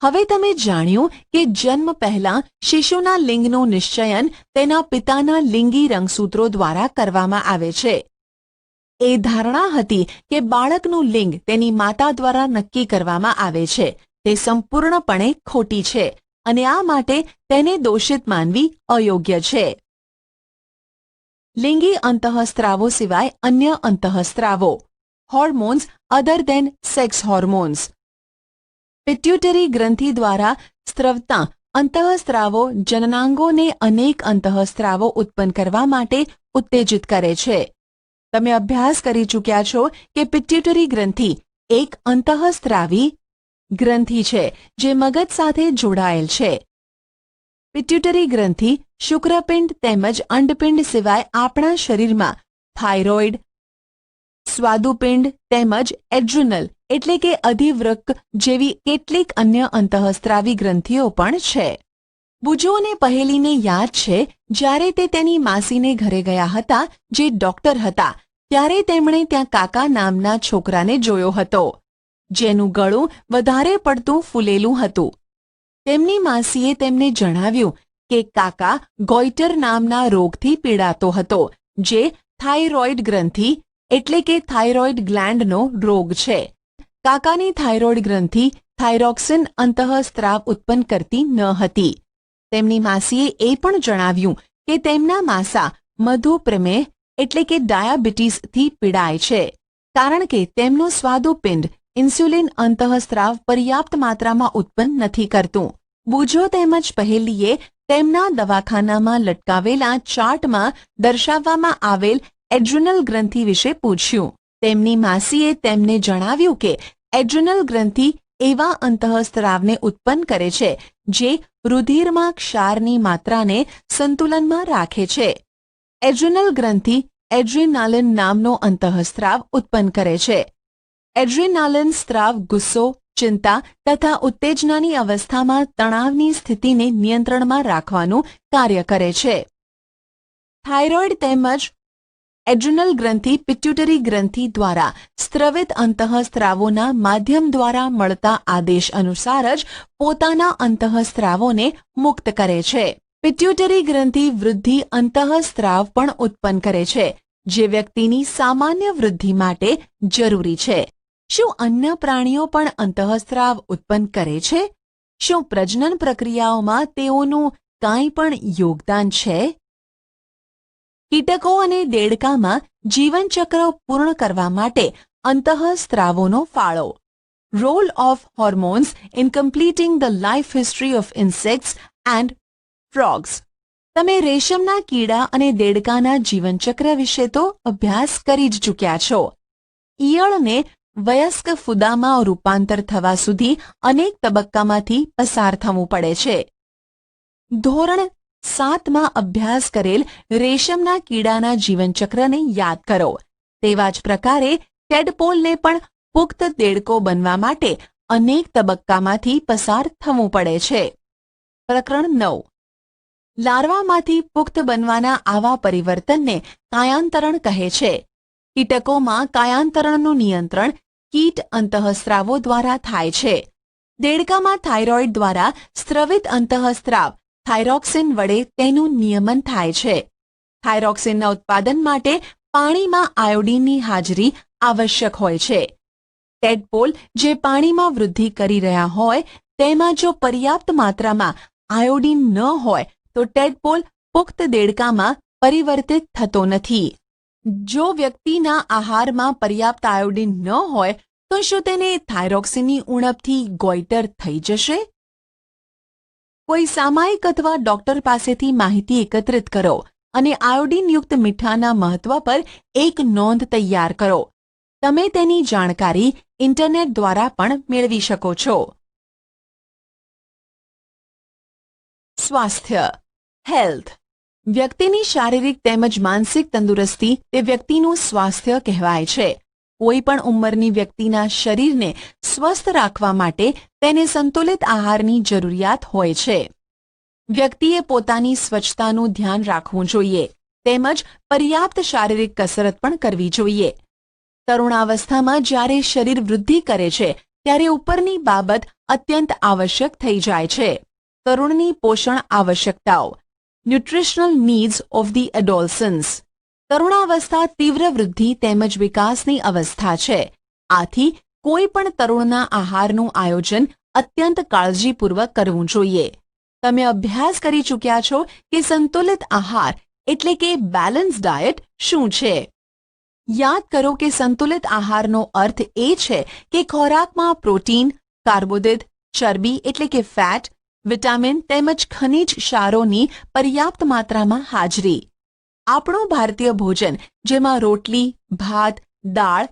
હવે તમે જાણ્યું કે જન્મ પહેલા શિશુના લિંગનું નિશ્ચયન તેના પિતાના લિંગી રંગસૂત્રો દ્વારા કરવામાં આવે છે. એ ધારણા હતી કે બાળકનું લિંગ તેની માતા દ્વારા નક્કી કરવામાં આવે છે તે સંપૂર્ણપણે ખોટી છે અને આ માટે તેને દોષિત માનવી અયોગ્ય છે. લિંગી અંતઃસ્ત્રાવો સિવાય અન્ય અંતઃસ્ત્રાવો. Hormones other than sex hormones. Pituitary ગ્રંથિ દ્વારા સ્ત્રવતા અંતઃસ્ત્રાવો જનનાંગોને અનેક અંતઃસ્ત્રાવો ઉત્પન્ન કરવા માટે ઉત્તેજિત કરે છે. તમે અભ્યાસ કરી ચૂક્યા છો કે પિટ્યુટરી ગ્રંથિ એક અંતઃસ્ત્રાવી ગ્રંથિ છે જે મગજ સાથે જોડાયેલ છે. પિટ્યુટરી ગ્રંથિ શુક્રપિંડ તેમજ અંડપિંડ સિવાય આપણા શરીરમાં થાઇરોઇડ, સ્વાદુપિંડ તેમજ એડ્રિનલ એટલે કે અધિવૃક્ક જેવી કેટલીક અન્ય અંતઃસ્ત્રાવી ગ્રંથિઓ પણ છે. બુજોને પહેલીને યાદ છે જ્યારે તે તેની માસીને ઘરે ગયા હતા જે ડોક્ટર હતા ત્યારે તેમણે ત્યાં કાકા નામના છોકરાને જોયો હતો જેનું ગળું વધારે પડતું ફૂલેલું હતું. તેમની માસીએ તેમને જણાવ્યું કે કાકા ગોઈટર નામના રોગથી પીડાતો હતો જે થાઇરોઇડ ગ્રંથિ એટલે કે થાઇરોઇડ ગ્લેન્ડનો રોગ છે. કાકાની થાઇરોઇડ ગ્રંથિ થાઇરોક્સિન અંતઃસ્ત્રાવ ઉત્પન્ન કરતી ન હતી. તેમની માસીએ એ પણ જણાવ્યું કે તેમના માસા મધુપ્રમેહ એટલે કે ડાયાબિટીસથી પીડાય છે કારણ કે તેમનું સ્વાદુપિંડ ઇન્સ્યુલિન અંતઃસ્ત્રાવ પર્યાપ્ત માત્રામાં ઉત્પન્ન નથી કરતું. બુજો તેમજ પહેલીએ તેમના દવાખાનામાં લટકાવેલા ચાર્ટમાં દર્શાવવામાં આવેલ એડ્રિનલ ગ્રંથિ વિશે પૂછ્યું. તેમની માસીએ તેમને જણાવ્યું કે એડ્રિનલ ગ્રંથિ એવા અંતઃસ્ત્રાવને ઉત્પન્ન કરે છે જે રુધિરમાં ક્ષારની માત્રાને સંતુલનમાં રાખે છે. એડ્રિનલ ગ્રંથિ એડ્રીનાલિન નામનો અંતઃસ્ત્રાવ ઉત્પન્ન કરે છે. એડ્રીનાલિન સ્ત્રાવ ગુસ્સો, ચિંતા તથા ઉત્તેજનાની અવસ્થામાં તણાવની સ્થિતિને નિયંત્રણમાં રાખવાનું કાર્ય કરે છે. થાઇરોઇડ તેમજ એડ્રિનલ ગ્રંથિ પિટ્યુટરી ગ્રંથિ દ્વારા સ્ત્રવિત અંતઃસ્ત્રાવોના માધ્યમ દ્વારા મળતા આદેશ અનુસાર જ પોતાના અંતઃસ્ત્રાવોને મુક્ત કરે છે. પિટ્યુટરી ગ્રંથિ વૃદ્ધિ અંતઃસ્ત્રાવ પણ ઉત્પન્ન કરે છે, જે વ્યક્તિની સામાન્ય વૃદ્ધિ માટે જરૂરી છે. શું અન્ય પ્રાણીઓ પણ અંતઃસ્ત્રાવ ઉત્પન્ન કરે છે? શું પ્રજનન પ્રક્રિયાઓમાં તેઓનું કાંઈ પણ યોગદાન છે? કીટકો અને દેડકામાં જીવનચક્ર પૂર્ણ કરવા માટે અંતઃસ્ત્રાવોનો ફાળો. Role of hormones in completing the life history of insects and frogs. તમે રેશમના કીડા અને દેડકાના જીવનચક્ર વિશે તો અભ્યાસ કરી જ ચૂક્યા છો. ઈયળને વયસ્ક ફૂદામાં રૂપાંતર થવા સુધી અનેક તબક્કામાંથી પસાર થવું પડે છે. ધોરણ 7માં અભ્યાસ કરેલ રેશમના કીડાના જીવનચક્રને યાદ કરો. તેવા જ પ્રકારે ટેડપોલને પણ પુખ્ત દેડકો બનવા માટે અનેક તબક્કામાંથી પસાર થવું પડે છે. પ્રકરણ 9. લાર્વામાંથી પુખ્ત બનવાના આવા પરિવર્તનને કાયાંતરણ કહે છે. કીટકોમાં કાયાંતરણનું નિયંત્રણ કીટ અંતઃસ્ત્રાવો દ્વારા થાય છે. દેડકામાં થાઇરોઇડ દ્વારા સ્ત્રવિત અંતઃસ્ત્રાવ થાઇરોક્સિન વડે તેનું નિયમન થાય છે. થાઇરોક્સિનના ઉત્પાદન માટે પાણીમાં આયોડીનની હાજરી આવશ્યક હોય છે. ટેડપોલ જે પાણીમાં વૃદ્ધિ કરી રહ્યા હોય તેમાં જો પર્યાપ્ત માત્રામાં આયોડીન ન હોય તો ટેડપોલ પુખ્ત દેડકામાં પરિવર્તિત થતો નથી. જો વ્યક્તિના આહારમાં પર્યાપ્ત આયોડીન ન હોય તો શું તેને થાઇરોક્સિનની ઉણપથી ગોઈટર થઈ જશે? કોઈ સામાયિક અથવા ડોક્ટર પાસેથી માહિતી એકત્રિત કરો અને આયોડીનયુક્ત મીઠાના મહત્વ પર એક નોંધ તૈયાર કરો. તમે તેની જાણકારી ઇન્ટરનેટ દ્વારા પણ મેળવી શકો છો. સ્વાસ્થ્ય, હેલ્થ. વ્યક્તિની શારીરિક તેમજ માનસિક તંદુરસ્તી તે વ્યક્તિનું સ્વાસ્થ્ય કહેવાય છે. કોઈ પણ ઉંમરની વ્યક્તિના શરીરને સ્વસ્થ રાખવા માટે તેને સંતુલિત આહારની જરૂરિયાત હોય છે. વ્યક્તિએ પોતાની સ્વચ્છતાનું ધ્યાન રાખવું જોઈએ તેમજ પર્યાપ્ત શારીરિક કસરત પણ કરવી જોઈએ. તરુણાવસ્થામાં જ્યારે શરીર વૃદ્ધિ કરે છે ત્યારે ઉપરની બાબત અત્યંત આવશ્યક થઈ જાય છે. તરુણની પોષણ આવશ્યકતાઓ. Nutritional needs of the adolescence. તરુણાવસ્થા તીવ્ર વૃદ્ધિ તેમજ વિકાસની અવસ્થા છે. આથી કોઈ પણ તરુણના આહારનું આયોજન અત્યંત કાળજીપૂર્વક કરવું જોઈએ. તમે અભ્યાસ કરી ચૂક્યા છો કે સંતુલિત આહાર એટલે કે બેલેન્સ ડાયટ શું છે. યાદ કરો કે સંતુલિત આહારનો અર્થ એ છે કે ખોરાકમાં પ્રોટીન, કાર્બોદિત, ચરબી એટલે કે ફેટ, વિટામિન તેમજ ખનિજ ક્ષારોની પર્યાપ્ત માત્રામાં હાજરી. આપણું ભારતીય ભોજન જેમાં રોટલી, ભાત, દાળ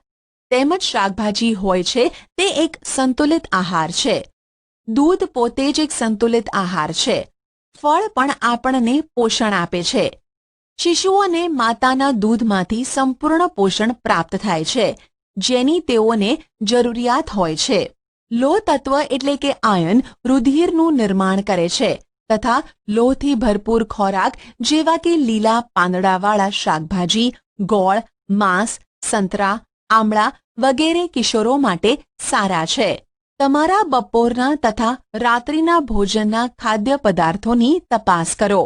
તેમજ શાકભાજી હોય છે તે એક સંતુલિત આહાર છે. દૂધ પોતે જ એક સંતુલિત આહાર છે. ફળ પણ આપણને પોષણ આપે છે. શિશુઓને માતાના દૂધમાંથી સંપૂર્ણ પોષણ પ્રાપ્ત થાય છે, જેની તેઓને જરૂરિયાત હોય છે. લોહ તત્વ એટલે કે આયન રુધિરનું નિર્માણ કરે છે તથા લોહથી ભરપૂર ખોરાક જેવા કે લીલા પાંદડાવાળા શાકભાજી, ગોળ, માંસ, સંતરા, આમળા વગેરે કિશોરો માટે સારા છે. તમારા બપોરના તથા રાત્રિના ભોજનના ખાદ્ય પદાર્થોની તપાસ કરો.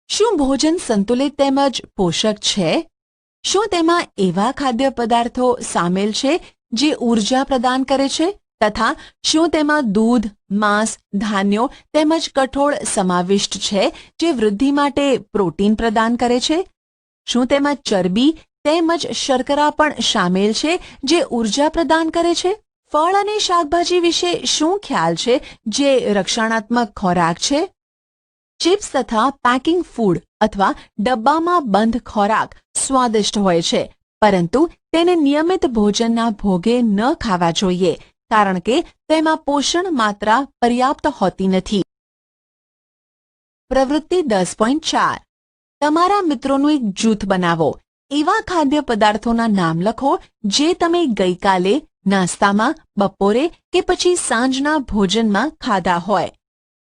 શું ભોજન સંતુલિત તેમજ પોષક છે? શું તેમાં એવા ખાદ્ય પદાર્થો સામેલ છે જે ઊર્જા પ્રદાન કરે છે તથા શું તેમાં દૂધ, માંસ, ધાન્યો તેમજ કઠોળ સમાવિષ્ટ છે જે વૃદ્ધિ માટે પ્રોટીન પ્રદાન કરે છે? શું તેમાં ચરબી તેમજ શર્કરા પણ સામેલ છે જે ઊર્જા પ્રદાન કરે છે? ફળ અને શાકભાજી વિશે શું ખ્યાલ છે જે રક્ષણાત્મક ખોરાક છે? ચિપ્સ તથા પેકિંગ ફૂડ અથવા ડબ્બામાં બંધ ખોરાક સ્વાદિષ્ટ હોય છે, પરંતુ તેને નિયમિત ભોજનના ભોગે ન ખાવા જોઈએ, કારણ કે તેમાં પોષણ માત્રા પર્યાપ્ત હોતી નથી. પ્રવૃત્તિ 10.4 તમારા મિત્રોનું એક જૂથ બનાવો. એવા ખાદ્ય પદાર્થોના નામ લખો જે તમે ગઈકાલે નાસ્તામાં, બપોરે કે પછી સાંજના ભોજનમાં ખાધા હોય.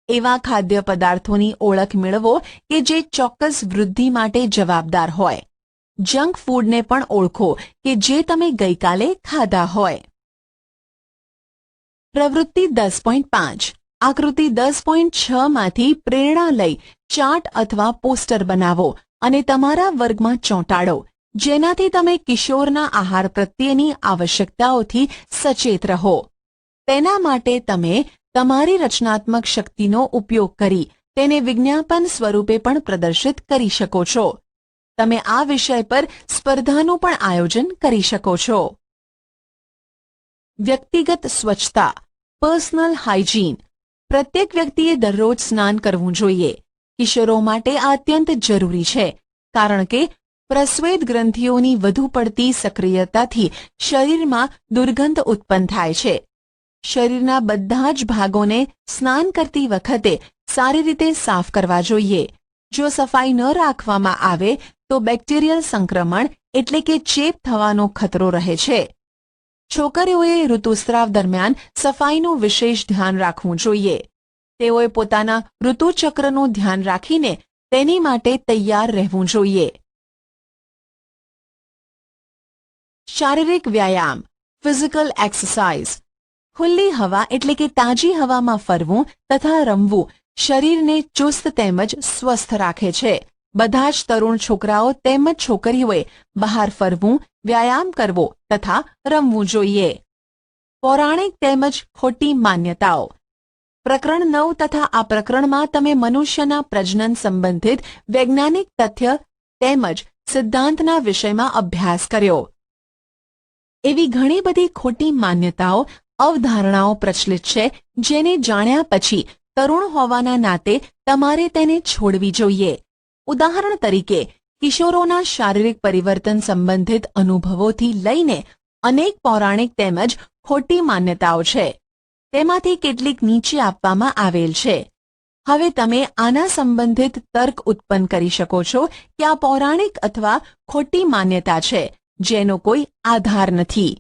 એવા ખાદ્ય પદાર્થોની ઓળખ મેળવો કે જે ચોક્કસ વૃદ્ધિ માટે જવાબદાર હોય. જંક ફૂડને પણ ઓળખો કે જે તમે ગઈકાલે ખાધા હોય. પ્રવૃત્તિ 10.5 આકૃતિ 10.6 માંથી પ્રેરણા લઈ ચાર્ટ અથવા પોસ્ટર બનાવો અને તમારા વર્ગમાં ચોંટાડો, જેનાથી તમે કિશોરના આહાર પ્રત્યેની આવશ્યકતાઓથી સચેત રહો. તેના માટે તમે તમારી રચનાત્મક શક્તિનો ઉપયોગ કરી તેને વિજ્ઞાપન સ્વરૂપે પણ પ્રદર્શિત કરી શકો છો. તમે આ વિષય પર સ્પર્ધાનું પણ આયોજન કરી શકો છો. વ્યક્તિગત સ્વચ્છતા, પર્સનલ હાઇજીન. પ્રત્યેક વ્યક્તિએ દરરોજ સ્નાન કરવું જોઈએ. કિશોરો માટે આ અત્યંત જરૂરી છે, કારણ કે પ્રસ્વેદ ગ્રંથિઓની વધુ પડતી સક્રિયતાથી શરીરમાં દુર્ગંધ ઉત્પન્ન થાય છે. શરીરના બધા જ ભાગોને સ્નાન કરતી વખતે સારી રીતે સાફ કરવા જોઈએ. જો સફાઈ ન રાખવામાં આવે તો બેક્ટેરિયલ સંક્રમણ એટલે કે ચેપ થવાનો ખતરો રહે છે. છોકરીઓએ ઋતુસ્રાવ દરમિયાન સફાઈનું વિશેષ ધ્યાન રાખવું જોઈએ. તેઓએ પોતાના ઋતુચક્રનું ધ્યાન રાખીને તેની માટે તૈયાર રહેવું જોઈએ. શારીરિક વ્યાયામ, ફિઝિકલ એક્સરસાઇઝ. ખુલ્લી હવા એટલે કે તાજી હવામાં ફરવું તથા રમવું શરીરને ચુસ્ત તેમજ સ્વસ્થ રાખે છે. બધા જ તરુણ છોકરાઓ તેમજ છોકરીઓએ બહાર ફરવું, વ્યાયામ કરવો તથા રમવું જોઈએ. પૌરાણિક તેમજ ખોટી માન્યતાઓ. પ્રકરણ 9 તથા આ પ્રકરણમાં તમે મનુષ્યના પ્રજનન સંબંધિત વૈજ્ઞાનિક તથ્ય તેમજ સિદ્ધાંતના વિષયમાં અભ્યાસ કર્યો. એવી ઘણી બધી ખોટી માન્યતાઓ, અવધારણાઓ પ્રચલિત છે, જેને જાણ્યા પછી તરુણ હોવાના નાતે તમારે તેને છોડવી જોઈએ. ઉદાહરણ તરીકે, કિશોરોના શારીરિક પરિવર્તન સંબંધિત અનુભવોથી લઈને અનેક પૌરાણિક તેમજ ખોટી માન્યતાઓ છે. તેમાંથી કેટલીક નીચે આપવામાં આવેલ છે. હવે તમે આના સંબંધિત તર્ક ઉત્પન્ન કરી શકો છો કે આ પૌરાણિક અથવા ખોટી માન્યતા છે, જેનો કોઈ આધાર નથી.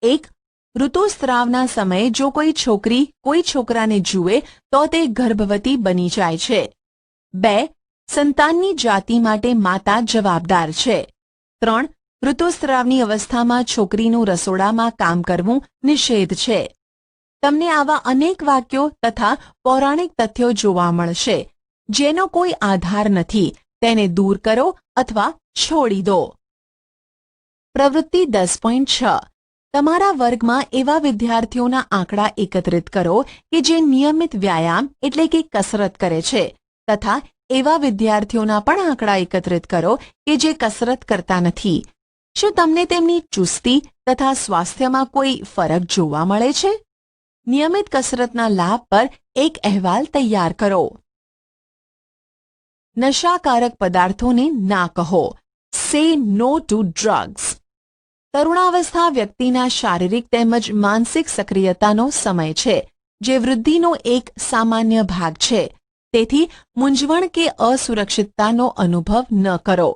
1. ઋતુસ્રાવના સમયે જો કોઈ છોકરી કોઈ છોકરાને જુએ તો તે ગર્ભવતી બની જાય છે. 2. સંતાનની જાતિ માટે માતા જવાબદાર છે. 3. ઋતુસ્રાવની અવસ્થામાં છોકરીનું રસોડામાં કામ કરવું નિષેધ છે. તમને આવા અનેક વાક્યો તથા પૌરાણિક તથ્યો જોવા મળશે, જેનો કોઈ આધાર નથી. તેને દૂર કરો અથવા છોડી દો. પ્રવૃત્તિ 10.6 તમારા વર્ગમાં એવા વિદ્યાર્થીઓના આંકડા એકત્રિત કરો કે જે નિયમિત વ્યાયામ એટલે કે કસરત કરે છે, તથા એવા વિદ્યાર્થીઓના પણ આંકડા એકત્રિત કરો કે જે કસરત કરતા નથી. શું તમને તેમની ચુસ્તી તથા સ્વાસ્થ્યમાં કોઈ ફરક જોવા મળે છે? નિયમિત કસરતના લાભ પર એક અહેવાલ તૈયાર કરો. નશાકારક પદાર્થોને ના કહો. સે નો ટુ ડ્રગ્સ. તરુણાવસ્થા વ્યક્તિના શારીરિક તેમજ માનસિક સક્રિયતાનો સમય છે, જે વૃદ્ધિનો એક સામાન્ય ભાગ છે. તેથી મૂંઝવણ કે અસુરક્ષિતતાનો અનુભવ ન કરો.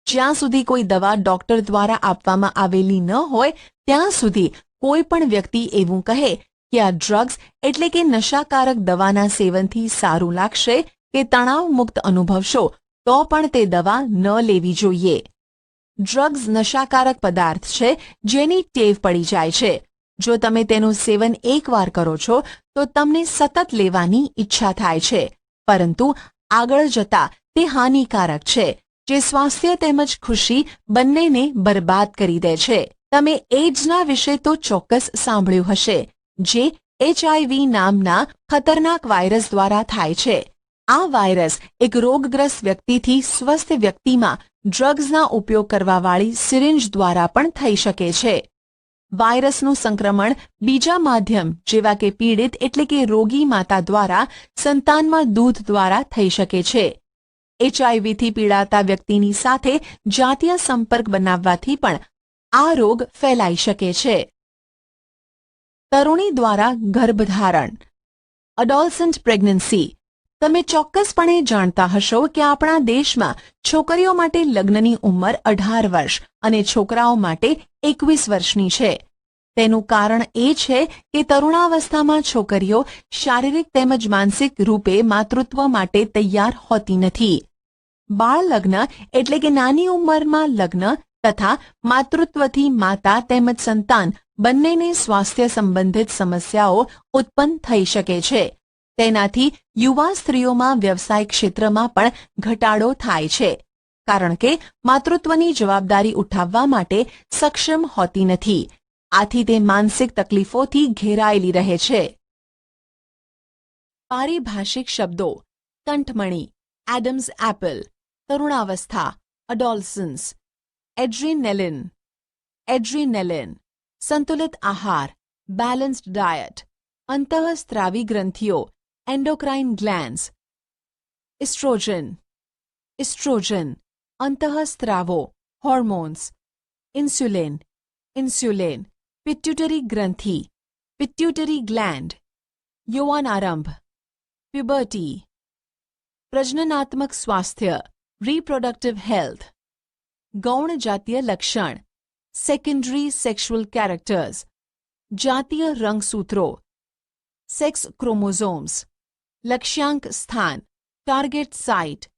જ્યાં સુધી કોઈ દવા ડોક્ટર દ્વારા આપવામાં આવેલી ન હોય ત્યાં સુધી કોઈ પણ વ્યક્તિ એવું કહે કે આ ડ્રગ્સ એટલે કે નશાકારક દવાના સેવનથી સારું લાગશે કે તણાવ મુક્ત અનુભવશો, તો પણ તે દવા ન લેવી જોઈએ. ડ્રગ્સ નશાકારક પદાર્થ છે જેની ટેવ પડી જાય છે. જો તમે તેનું સેવન એકવાર કરો છો તો તમને સતત લેવાની ઈચ્છા થાય છે, પરંતુ આગળ જતા તે હાનિકારક છે, જે સ્વાસ્થ્ય તેમજ ખુશી બંનેને બરબાદ કરી દે છે. તમે એઇડ્સના વિશે તો ચોક્કસ સાંભળ્યું હશે, જે HIV નામના ખતરનાક વાયરસ દ્વારા થાય છે. આ વાયરસ એક રોગગ્રસ્ત વ્યક્તિથી સ્વસ્થ વ્યક્તિમાં ડ્રગ્સના ઉપયોગ કરવાવાળી સિરિંજ દ્વારા પણ થઈ શકે છે. વાયરસનું સંક્રમણ બીજા માધ્યમ જેવા કે પીડિત એટલે કે રોગી માતા દ્વારા સંતાનમાં દૂધ દ્વારા થઈ શકે છે. એચઆઈવીથી પીડાતા વ્યક્તિની સાથે જાતીય સંપર્ક બનાવવાથી પણ આ રોગ ફેલાઈ શકે છે. તરુણી દ્વારા ગર્ભધારણ, અડોલસન્ટ પ્રેગ્નન્સી. તમે ચોક્કસપણે જાણતા હશો કે આપણા દેશમાં છોકરીઓ માટે લગ્નની ઉંમર 18 વર્ષ અને છોકરાઓ માટે 21 વર્ષની છે. તેનું કારણ એ છે કે તરુણાવસ્થામાં છોકરીઓ શારીરિક તેમજ માનસિક રૂપે માતૃત્વ માટે તૈયાર હોતી નથી. બાળ લગ્ન એટલે કે નાની ઉંમરમાં લગ્ન તથા માતૃત્વથી માતા તેમજ સંતાન બંનેને સ્વાસ્થ્ય સંબંધિત સમસ્યાઓ ઉત્પન્ન થઈ શકે છે. તેનાથી યુવા સ્ત્રીઓમાં વ્યવસાય ક્ષેત્રમાં પણ ઘટાડો થાય છે, કારણ કે માતૃત્વની જવાબદારી ઉઠાવવા માટે સક્ષમ હોતી નથી. આથી તે માનસિક તકલીફોથી ઘેરાયેલી રહે છે. પારિભાષિક શબ્દો: કંઠમણી, એડમ્સ એપલ, તરુણાવસ્થા, અડોલસન્સ, એડ્રીનેલિન, સંતુલિત આહાર, બેલેન્સ્ડ ડાયટ, અંતઃસ્ત્રાવી ગ્રંથિઓ, એન્ડોક્રાઇન ગ્લેન્ડ્સ, ઇસ્ટ્રોજન, અંતઃસ્ત્રાવો, હોર્મોન્સ, ઇન્સ્યુલિન, પિટ્યુટરી ગ્રંથિ, પિટ્યુટરી ગ્લેન્ડ, યૌવનારંભ, પ્યુબર્ટી, પ્રજનનાત્મક સ્વાસ્થ્ય, રિપ્રોડક્ટિવ હેલ્થ, ગૌણ જાતીય લક્ષણ, સેકન્ડરી સેક્સ્યુઅલ કેરેક્ટર્સ, જાતીય રંગસૂત્રો, સેક્સ ક્રોમોઝોમ્સ, લક્ષ્યાંક સ્થાન, ટાર્ગેટ સાઇટ,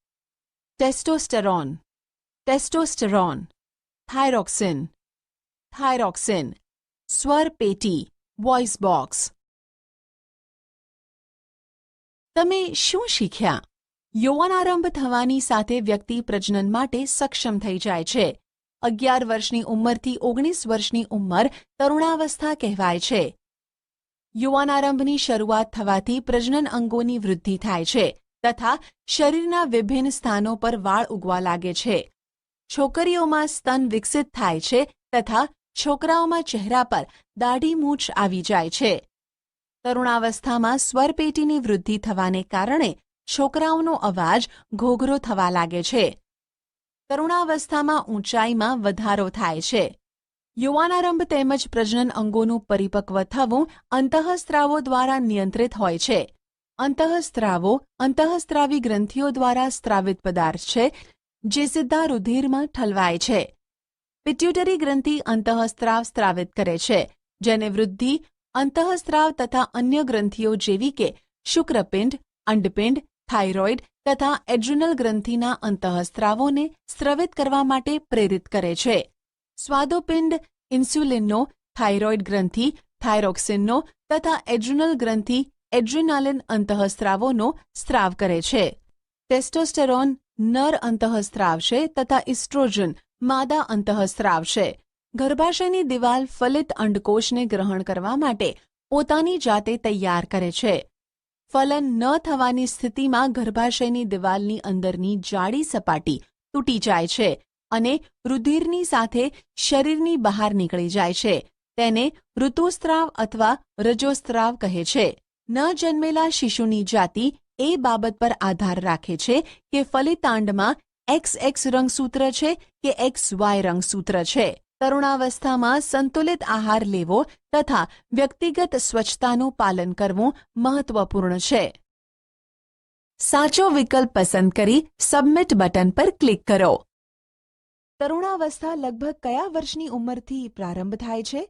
ટેસ્ટોસ્ટેરોન, થાઇરોક્સિન, સ્વર પેટી, વોઇસ બોક્સ. તમે શું શીખ્યા? યૌવનારંભ થવાની સાથે વ્યક્તિ પ્રજનન માટે સક્ષમ થઈ જાય છે. 11 વર્ષની ઉંમરથી 19 વર્ષની ઉંમર તરુણાવસ્થા કહેવાય છે. યૌવનારંભની શરૂઆત થવાથી પ્રજનન અંગોની વૃદ્ધિ થાય છે તથા શરીરના વિભિન્ન સ્થાનો પર વાળ ઉગવા લાગે છે. છોકરીઓમાં સ્તન વિકસિત થાય છે તથા છોકરાઓમાં ચહેરા પર દાઢી મૂછ આવી જાય છે. તરુણાવસ્થામાં સ્વરપેટીની વૃદ્ધિ થવાને કારણે છોકરાઓનો અવાજ ઘોઘરો થવા લાગે છે. તરુણાવસ્થામાં ઊંચાઈમાં વધારો થાય છે. યૌવનારંભ તેમજ પ્રજનન અંગોનું પરિપક્વ થવું અંતઃસ્ત્રાવો દ્વારા નિયંત્રિત હોય છે. અંતઃસ્ત્રાવો અંતઃસ્ત્રાવી ગ્રંથિઓ દ્વારા સ્ત્રાવિત પદાર્થ છે જે સીધા રુધિરમાં ઠલવાય છે. પિટ્યુટરી ગ્રંથિ અંતઃસ્ત્રાવ સ્ત્રાવિત કરે છે, જેને વૃદ્ધિ અંતઃસ્ત્રાવ તથા અન્ય ગ્રંથિઓ જેવી કે શુક્રપિંડ, અંડપિંડ, થાઇરોઇડ તથા એડ્રિનલ ગ્રંથિના અંતઃસ્ત્રાવોને સ્ત્રવિત કરવા માટે પ્રેરિત કરે છે. સ્વાદોપિંડ ઇન્સ્યુલિનનો, થાઇરોઇડ ગ્રંથિ થાઇરોક્સિનનો તથા એડ્રિનલ ગ્રંથિ એડ્રીનાલિન અંતઃસ્ત્રાવોનો સ્ત્રાવ કરે છે. ટેસ્ટોસ્ટેરોન નર અંતઃસ્ત્રાવ છે તથા ઇસ્ટ્રોજન માદા અંતઃસ્ત્રાવ છે. ગર્ભાશયની દિવાલ ફલિત અંડકોષને ગ્રહણ કરવા માટે પોતાની જાતે તૈયાર કરે છે. ફલન ન થવાની સ્થિતિમાં ગર્ભાશયની દિવાલની અંદરની જાડી સપાટી તૂટી જાય છે અને રુધિરની સાથે શરીરની બહાર નીકળી જાય છે. તેને ઋતુસ્ત્રાવ અથવા રજોસ્ત્રાવ કહે છે. ન જન્મેલા શિશુની જાતિ એ બાબત પર આધાર રાખે છે કે ફલિતાંડમાં XX રંગસૂત્ર છે કે XY રંગસૂત્ર છે. તરુણાવસ્થામાં સંતુલિત આહાર લેવો તથા વ્યક્તિગત સ્વચ્છતાનું પાલન કરવું મહત્વપૂર્ણ છે. સાચો વિકલ્પ પસંદ કરી સબમિટ બટન પર ક્લિક કરો. તરુણાવસ્થા લગભગ કયા વર્ષની ઉંમરથી પ્રારંભ થાય છે?